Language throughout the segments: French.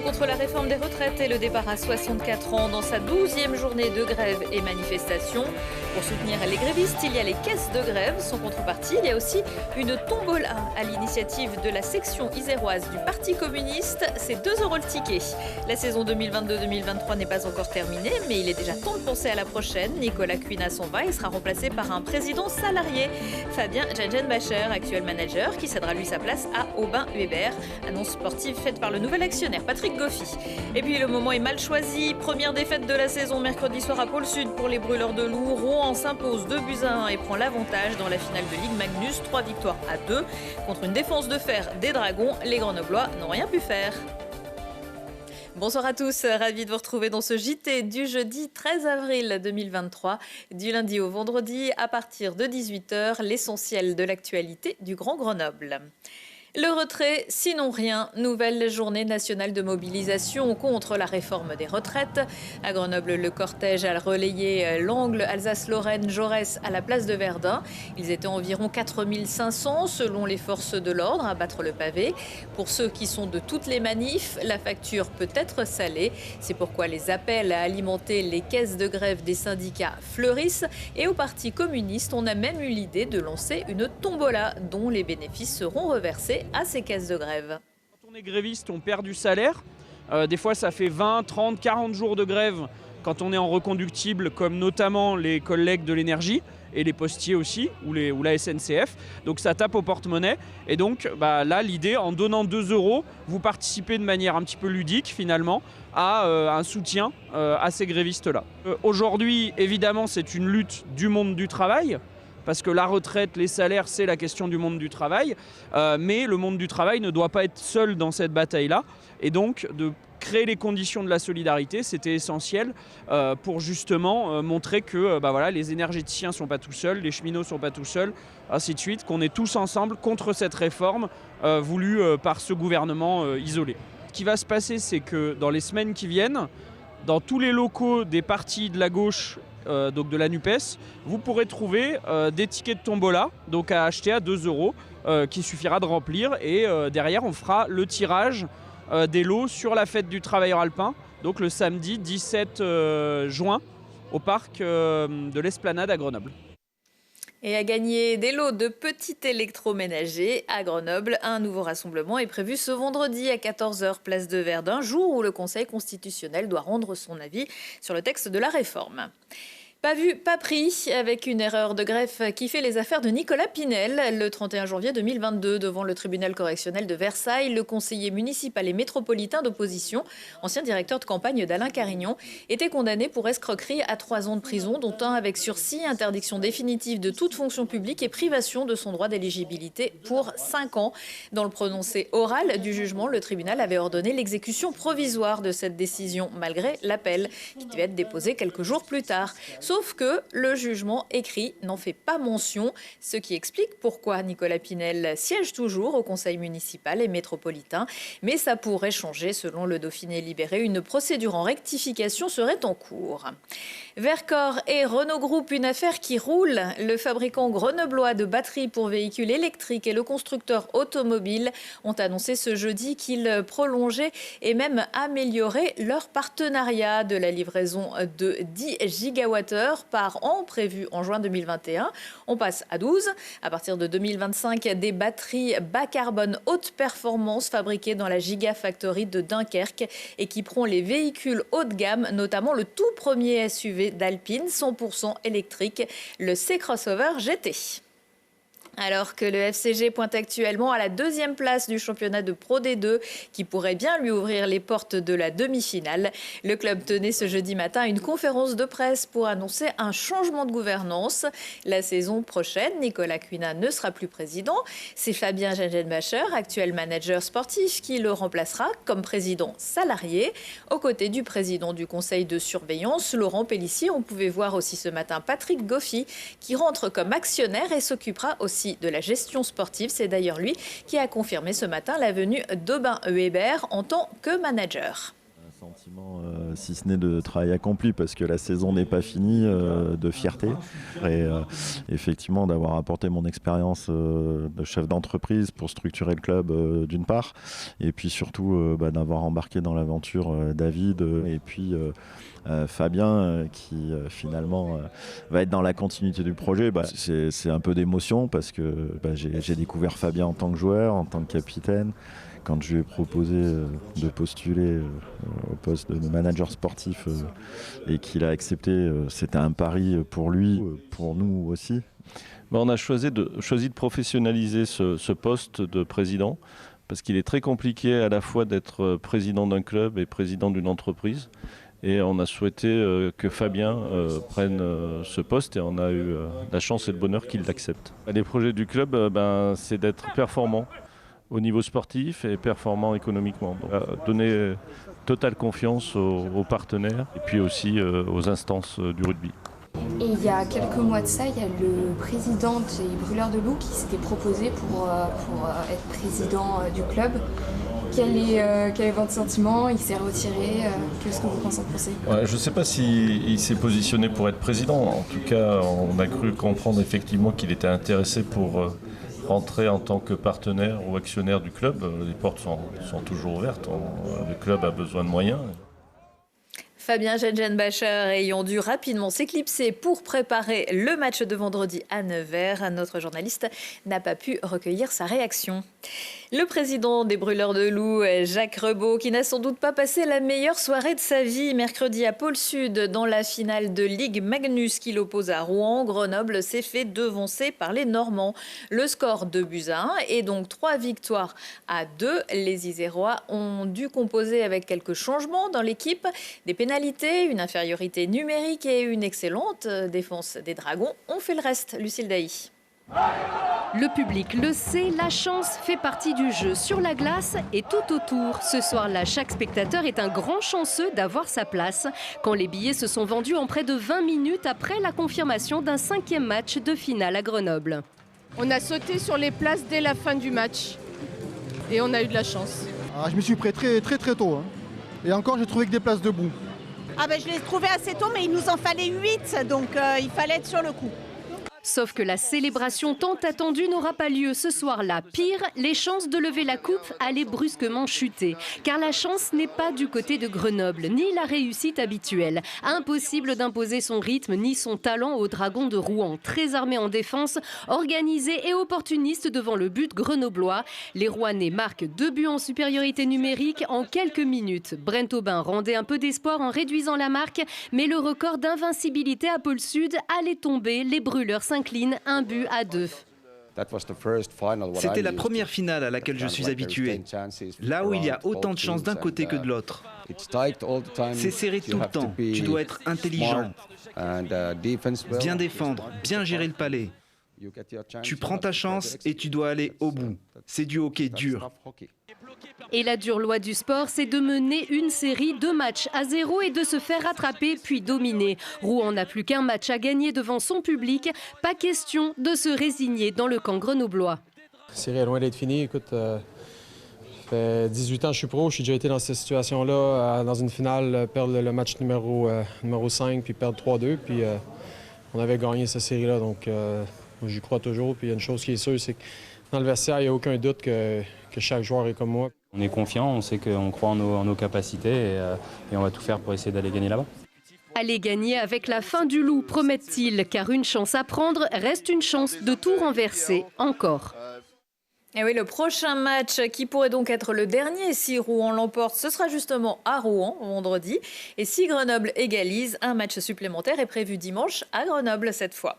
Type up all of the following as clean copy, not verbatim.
contre la réforme des retraites et le départ à 64 ans dans sa 12e journée de grève et manifestation. Pour soutenir les grévistes, il y a les caisses de grève. Sans contrepartie, il y a aussi une tombola à l'initiative de la section iséroise du Parti communiste. C'est 2 € le ticket. La saison 2022-2023 n'est pas encore terminée, mais il est déjà temps de penser à la prochaine. Nicolas Cuina s'en va et sera remplacé par un président salarié, Fabien Janjenbacher, actuel manager, qui cédera lui sa place à Aubin Hubert. Annonce sportive faite par le nouvel actionnaire Patrick Goffy. Et puis le moment est mal choisi. Première défaite de la saison mercredi soir à Pôle Sud pour les brûleurs de loups. Rouen s'impose 2-1 et prend l'avantage dans la finale de Ligue Magnus. 3 victoires à 2 contre une défense de fer des Dragons. Les Grenoblois n'ont rien pu faire. Bonsoir à tous, ravi de vous retrouver dans ce JT du jeudi 13 avril 2023. Du lundi au vendredi, à partir de 18h, l'essentiel de l'actualité du Grand Grenoble. Le retrait, sinon rien. Nouvelle journée nationale de mobilisation contre la réforme des retraites. À Grenoble, le cortège a relayé l'angle Alsace-Lorraine-Jaurès à la place de Verdun. Ils étaient environ 4500 selon les forces de l'ordre à battre le pavé. Pour ceux qui sont de toutes les manifs, la facture peut être salée. C'est pourquoi les appels à alimenter les caisses de grève des syndicats fleurissent. Et au Parti communiste, on a même eu l'idée de lancer une tombola dont les bénéfices seront reversés à ces caisses de grève. Quand on est gréviste, on perd du salaire. Des fois, ça fait 20, 30, 40 jours de grève quand on est en reconductible, comme notamment les collègues de l'énergie et les postiers aussi, ou la SNCF. Donc ça tape au porte-monnaie. Et donc là, l'idée, en donnant 2 €, vous participez de manière un petit peu ludique finalement à un soutien à ces grévistes-là. Aujourd'hui, évidemment, c'est une lutte du monde du travail. Parce que la retraite, les salaires, c'est la question du monde du travail. Mais le monde du travail ne doit pas être seul dans cette bataille-là. Et donc, de créer les conditions de la solidarité, c'était essentiel pour justement montrer que les énergéticiens ne sont pas tout seuls, les cheminots ne sont pas tout seuls, ainsi de suite, qu'on est tous ensemble contre cette réforme voulue par ce gouvernement isolé. Ce qui va se passer, c'est que dans les semaines qui viennent, dans tous les locaux des partis de la gauche, donc de la NUPES, vous pourrez trouver des tickets de tombola, donc à acheter à 2 € qu'il suffira de remplir. Et derrière, on fera le tirage des lots sur la fête du travailleur alpin, donc le samedi 17 juin au parc de l'Esplanade à Grenoble. Et à gagner des lots de petits électroménagers à Grenoble, un nouveau rassemblement est prévu ce vendredi à 14h, place de Verdun, jour où le Conseil constitutionnel doit rendre son avis sur le texte de la réforme. Pas vu, pas pris, avec une erreur de greffe qui fait les affaires de Nicolas Pinel. Le 31 janvier 2022, devant le tribunal correctionnel de Versailles, le conseiller municipal et métropolitain d'opposition, ancien directeur de campagne d'Alain Carignon, était condamné pour escroquerie à 3 ans de prison, dont 1 avec sursis, interdiction définitive de toute fonction publique et privation de son droit d'éligibilité pour 5 ans. Dans le prononcé oral du jugement, le tribunal avait ordonné l'exécution provisoire de cette décision, malgré l'appel, qui devait être déposé quelques jours plus tard. Sauf que le jugement écrit n'en fait pas mention, ce qui explique pourquoi Nicolas Pinel siège toujours au conseil municipal et métropolitain. Mais ça pourrait changer, selon le Dauphiné libéré. Une procédure en rectification serait en cours. Vercors et Renault Group, une affaire qui roule. Le fabricant grenoblois de batteries pour véhicules électriques et le constructeur automobile ont annoncé ce jeudi qu'ils prolongeaient et même amélioraient leur partenariat. De la livraison de 10 gigawattheures par an prévue en juin 2021. On passe à 12. À partir de 2025, des batteries bas carbone haute performance fabriquées dans la Gigafactory de Dunkerque équiperont les véhicules haut de gamme, notamment le tout premier SUV d'Alpine, 100% électrique, le C-Crossover GT. Alors que le FCG pointe actuellement à la 2e place du championnat de Pro D2, qui pourrait bien lui ouvrir les portes de la demi-finale, le club tenait ce jeudi matin une conférence de presse pour annoncer un changement de gouvernance. La saison prochaine, Nicolas Cuina ne sera plus président. C'est Fabien Janjenbacher, actuel manager sportif, qui le remplacera comme président salarié. Aux côtés du président du conseil de surveillance, Laurent Pellissier, on pouvait voir aussi ce matin Patrick Goffy, qui rentre comme actionnaire et s'occupera aussi de la gestion sportive. C'est d'ailleurs lui qui a confirmé ce matin la venue d'Aubin Hubert en tant que manager. Sentiment, si ce n'est de travail accompli, parce que la saison n'est pas finie, de fierté. Et effectivement, d'avoir apporté mon expérience de chef d'entreprise pour structurer le club d'une part, et puis surtout d'avoir embarqué dans l'aventure David et puis Fabien qui finalement va être dans la continuité du projet. C'est un peu d'émotion parce que j'ai découvert Fabien en tant que joueur, en tant que capitaine. Quand je lui ai proposé de postuler au poste de manager sportif et qu'il a accepté, c'était un pari pour lui, pour nous aussi. On a choisi de professionnaliser ce poste de président parce qu'il est très compliqué à la fois d'être président d'un club et président d'une entreprise. Et on a souhaité que Fabien prenne ce poste et on a eu la chance et le bonheur qu'il l'accepte. Les projets du club, c'est d'être performant au niveau sportif et performant économiquement. Donc, donner totale confiance aux partenaires et puis aussi aux instances du rugby. Et il y a quelques mois de ça, il y a le président des Brûleurs de Loup qui s'était proposé pour être président du club. Quel est votre sentiment? Il s'est retiré. Qu'est-ce que vous pensez? Je ne sais pas s'il s'est positionné pour être président. En tout cas, on a cru comprendre effectivement qu'il était intéressé pour rentrer en tant que partenaire ou actionnaire du club. Les portes sont toujours ouvertes. Le club a besoin de moyens. Fabien Gengenbacher ayant dû rapidement s'éclipser pour préparer le match de vendredi à Nevers. Notre journaliste n'a pas pu recueillir sa réaction. Le président des Brûleurs de Loup, Jacques Rebaud, qui n'a sans doute pas passé la meilleure soirée de sa vie mercredi à Pôle Sud dans la finale de Ligue Magnus qui l'oppose à Rouen. Grenoble s'est fait devancer par les Normands. Le score 2-1 et donc 3 victoires à 2. Les Isérois ont dû composer avec quelques changements dans l'équipe. Des pénalités, une infériorité numérique et une excellente défense des Dragons ont fait le reste. Lucille Dailly. Le public le sait, la chance fait partie du jeu sur la glace et tout autour. Ce soir-là, chaque spectateur est un grand chanceux d'avoir sa place. Quand les billets se sont vendus en près de 20 minutes après la confirmation d'un 5e match de finale à Grenoble. On a sauté sur les places dès la fin du match et on a eu de la chance. Je me suis prêt très tôt. Et encore, j'ai trouvé que des places debout. Je les ai trouvés assez tôt, mais il nous en fallait 8, donc il fallait être sur le coup. Sauf que la célébration tant attendue n'aura pas lieu ce soir-là. Pire, les chances de lever la coupe allaient brusquement chuter. Car la chance n'est pas du côté de Grenoble, ni la réussite habituelle. Impossible d'imposer son rythme ni son talent aux Dragons de Rouen. Très armés en défense, organisés et opportunistes devant le but grenoblois. Les Rouennais marquent 2 buts en supériorité numérique en quelques minutes. Brent Aubin rendait un peu d'espoir en réduisant la marque, mais le record d'invincibilité à Pôle Sud allait tomber. Les Brûleurs s'inclinent 1-2. C'était la première finale à laquelle je suis habitué, là où il y a autant de chances d'un côté que de l'autre. C'est serré tout le temps, tu dois être intelligent, bien défendre, bien gérer le palais. Tu prends ta chance et tu dois aller au bout. C'est du hockey dur. Et la dure loi du sport, c'est de mener une série de matchs à 0 et de se faire rattraper puis dominer. Rouen n'a plus qu'un match à gagner devant son public. Pas question de se résigner dans le camp grenoblois. La série est loin d'être finie. Écoute, ça fait 18 ans que je suis pro. J'ai déjà été dans cette situation-là, dans une finale, perdre le match numéro 5 puis perdre 3-2. Puis on avait gagné cette série-là, donc j'y crois toujours. Puis il y a une chose qui est sûre, c'est que dans le vestiaire, il n'y a aucun doute que chaque joueur est comme moi. On est confiant, on sait qu'on croit en nos capacités et on va tout faire pour essayer d'aller gagner là-bas. Aller gagner avec la fin du loup, promettent-ils, car une chance à prendre reste une chance de tout renverser encore. Et oui, le prochain match qui pourrait donc être le dernier si Rouen l'emporte, ce sera justement à Rouen vendredi. Et si Grenoble égalise, un match supplémentaire est prévu dimanche à Grenoble cette fois.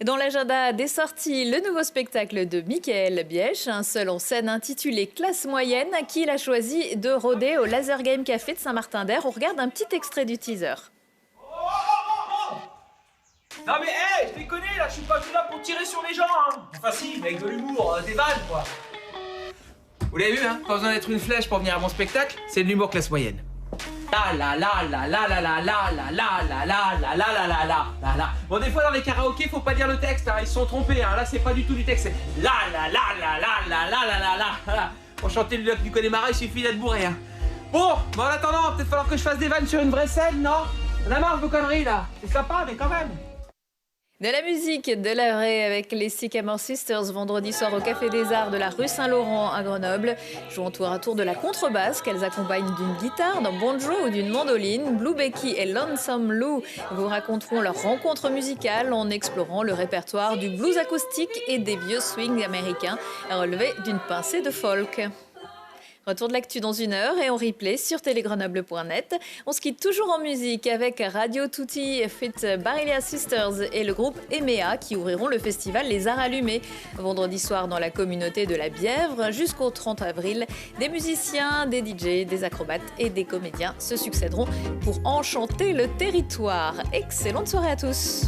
Dans l'agenda des sorties, le nouveau spectacle de Michael Bièche, un seul en scène intitulé Classe moyenne, qu'il a choisi de rôder au Laser Game Café de Saint-Martin-d'Air. On regarde un petit extrait du teaser. Non mais hé, je déconne là, je suis pas venu là pour tirer sur les gens, hein. Enfin si, mais avec de l'humour, des vannes quoi. Vous l'avez vu, hein, pas besoin d'être une flèche pour venir à mon spectacle, c'est de l'humour classe moyenne. La la la la la la la la la la la la la la la la la. Bon des fois dans les karaokés faut pas dire le texte, hein, ils se sont trompés, hein, là c'est pas du tout du texte, c'est la la la la la la la la la la. Pour chanter le lac du Connemara il suffit d'être bourré, hein. Bon, en attendant, peut-être falloir que je fasse des vannes sur une vraie scène, non? On a marre de vos conneries là. C'est sympa, mais quand même. De la musique, de la vraie avec les Sycamore Sisters vendredi soir au Café des Arts de la rue Saint-Laurent à Grenoble. Jouant tour à tour de la contrebasse qu'elles accompagnent d'une guitare, d'un banjo ou d'une mandoline, Blue Becky et Lonesome Lou vous raconteront leur rencontre musicale en explorant le répertoire du blues acoustique et des vieux swings américains relevés d'une pincée de folk. Retour de l'actu dans 1 heure et en replay sur télégrenoble.net. On se quitte toujours en musique avec Radio Tutti, Fit Barilia Sisters et le groupe EMEA qui ouvriront le festival Les Arts Allumés. Vendredi soir dans la communauté de la Bièvre jusqu'au 30 avril. Des musiciens, des DJ, des acrobates et des comédiens se succéderont pour enchanter le territoire. Excellente soirée à tous.